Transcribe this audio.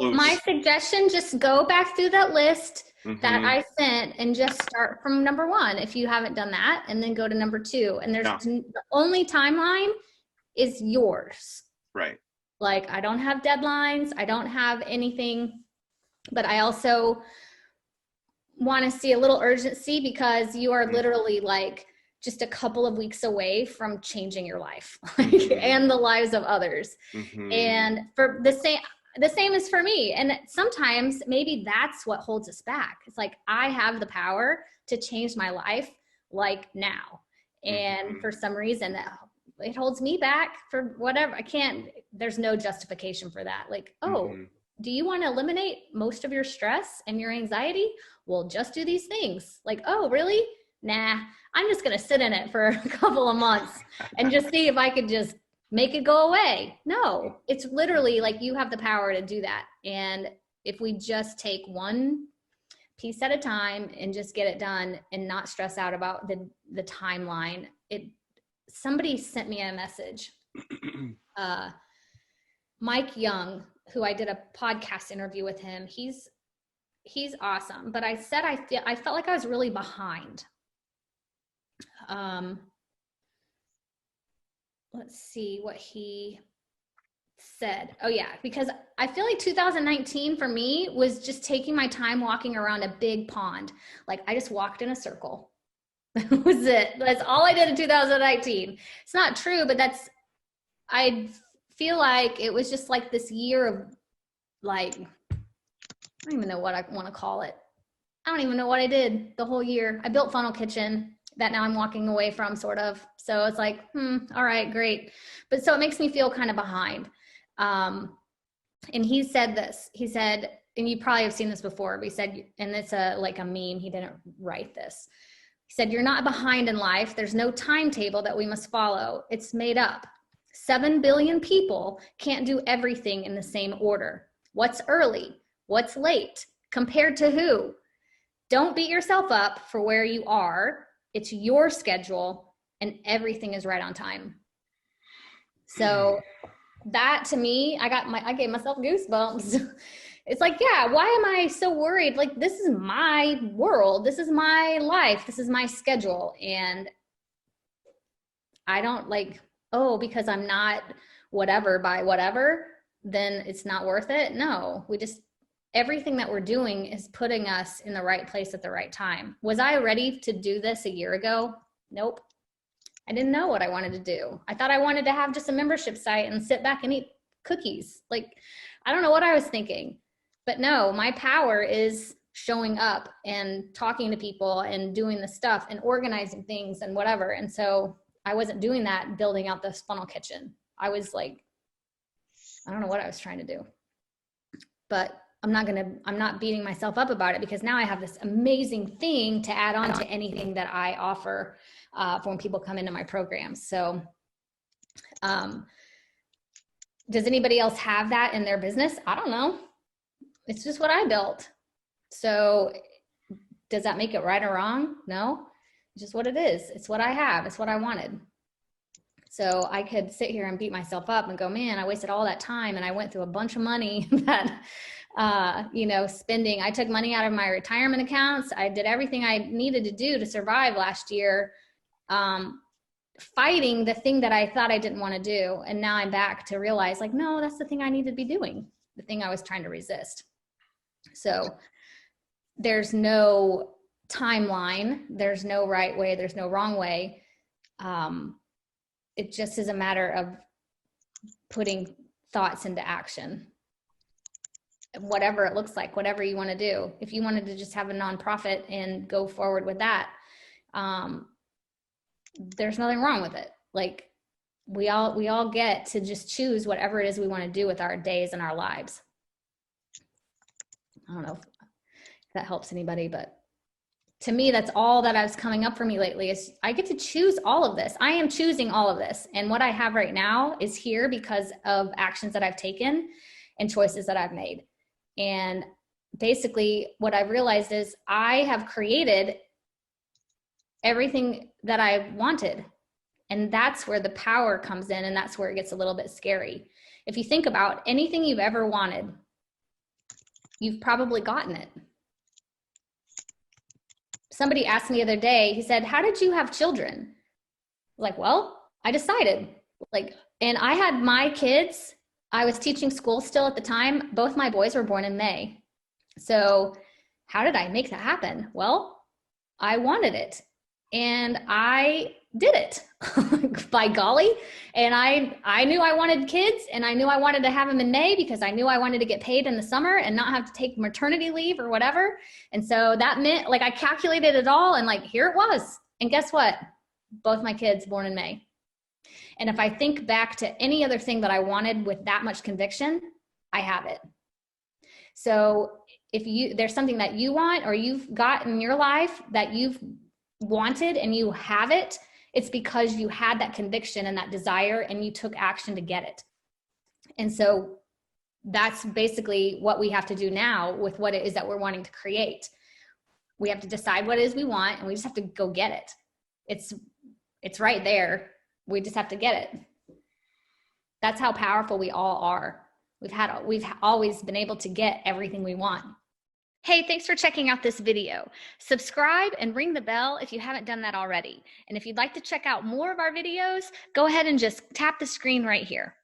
my suggestion, just go back through that list that I sent and just start from number 1 if you haven't done that, and then go to number 2. And there's the only timeline is yours. Right. Like, I don't have deadlines, I don't have anything, but I also want to see a little urgency because you are literally like just a couple of weeks away from changing your life and the lives of others. And for the same as for me. And sometimes maybe that's what holds us back. It's like, I have the power to change my life like now. And for some reason it holds me back for whatever. I can't, there's no justification for that. Like, oh, do you want to eliminate most of your stress and your anxiety? Well, just do these things. Like, oh, really? Nah, I'm just going to sit in it for a couple of months and just see if I could just make it go away. No, it's literally like you have the power to do that. And if we just take one piece at a time and just get it done and not stress out about the timeline. Somebody sent me a message. Mike Young, who I did a podcast interview with him, he's awesome. But I said I felt like I was really behind. Let's see what he said. Oh yeah, because I feel like 2019 for me was just taking my time walking around a big pond. Like, I just walked in a circle. That was it. That's all I did in 2019. It's not true, but I feel like it was just like this year of like, I don't even know what I want to call it. I don't even know what I did the whole year. I built Funnel Kitchen that now I'm walking away from, sort of. So it's like, all right, great. But so it makes me feel kind of behind. And he said this, he said, and you probably have seen this before, but he said, and it's like a meme, he didn't write this. He said, you're not behind in life. There's no timetable that we must follow. It's made up. 7 billion people can't do everything in the same order. What's early? What's late? Compared to who? Don't beat yourself up for where you are. It's your schedule and everything is right on time. So that, to me, I gave myself goosebumps. It's like, yeah, why am I so worried? Like, this is my world. This is my life. This is my schedule. And I don't like, oh, because I'm not whatever by whatever, then it's not worth it. No, everything that we're doing is putting us in the right place at the right time. Was I ready to do this a year ago? Nope. I didn't know what I wanted to do. I thought I wanted to have just a membership site and sit back and eat cookies. Like, I don't know what I was thinking, but no, my power is showing up and talking to people and doing the stuff and organizing things and whatever. And so I wasn't doing that, building out this Funnel Kitchen. I was like, I don't know what I was trying to do, but I'm not beating myself up about it, because now I have this amazing thing to add on to anything that I offer for when people come into my programs. So does anybody else have that in their business? I don't know. It's just what I built. So does that make it right or wrong? No, it's just what it is. It's what I have. It's what I wanted. So I could sit here and beat myself up and go, man, I wasted all that time and I went through a bunch of money that, spending. I took money out of my retirement accounts. I did everything I needed to do to survive last year, fighting the thing that I thought I didn't want to do. And now I'm back to realize, like, no, that's the thing I need to be doing, the thing I was trying to resist. So there's no timeline. There's no right way. There's no wrong way. It just is a matter of putting thoughts into action, whatever it looks like, whatever you want to do. If you wanted to just have a nonprofit and go forward with that, there's nothing wrong with it. Like, we all get to just choose whatever it is we want to do with our days and our lives. I don't know if that helps anybody, but to me, that's all that is coming up for me lately, is I get to choose all of this. I am choosing all of this. And what I have right now is here because of actions that I've taken and choices that I've made. And basically what I've realized is I have created everything that I wanted. And that's where the power comes in. And that's where it gets a little bit scary. If you think about anything you've ever wanted, you've probably gotten it. Somebody asked me the other day, he said, how did you have children? Like, well, I decided, like, and I had my kids, I was teaching school still at the time. Both my boys were born in May. So how did I make that happen? Well, I wanted it and I did it by golly. And I knew I wanted kids, and I knew I wanted to have them in May because I knew I wanted to get paid in the summer and not have to take maternity leave or whatever. And so that meant, like, I calculated it all, and like, here it was. And guess what? Both my kids born in May. And if I think back to any other thing that I wanted with that much conviction, I have it. So if there's something that you want or you've got in your life that you've wanted and you have it, it's because you had that conviction and that desire and you took action to get it. And so that's basically what we have to do now with what it is that we're wanting to create. We have to decide what it is we want, and we just have to go get it. It's right there. We just have to get it. That's how powerful we all are. We've always been able to get everything we want. Hey, thanks for checking out this video. Subscribe and ring the bell if you haven't done that already. And if you'd like to check out more of our videos, go ahead and just tap the screen right here.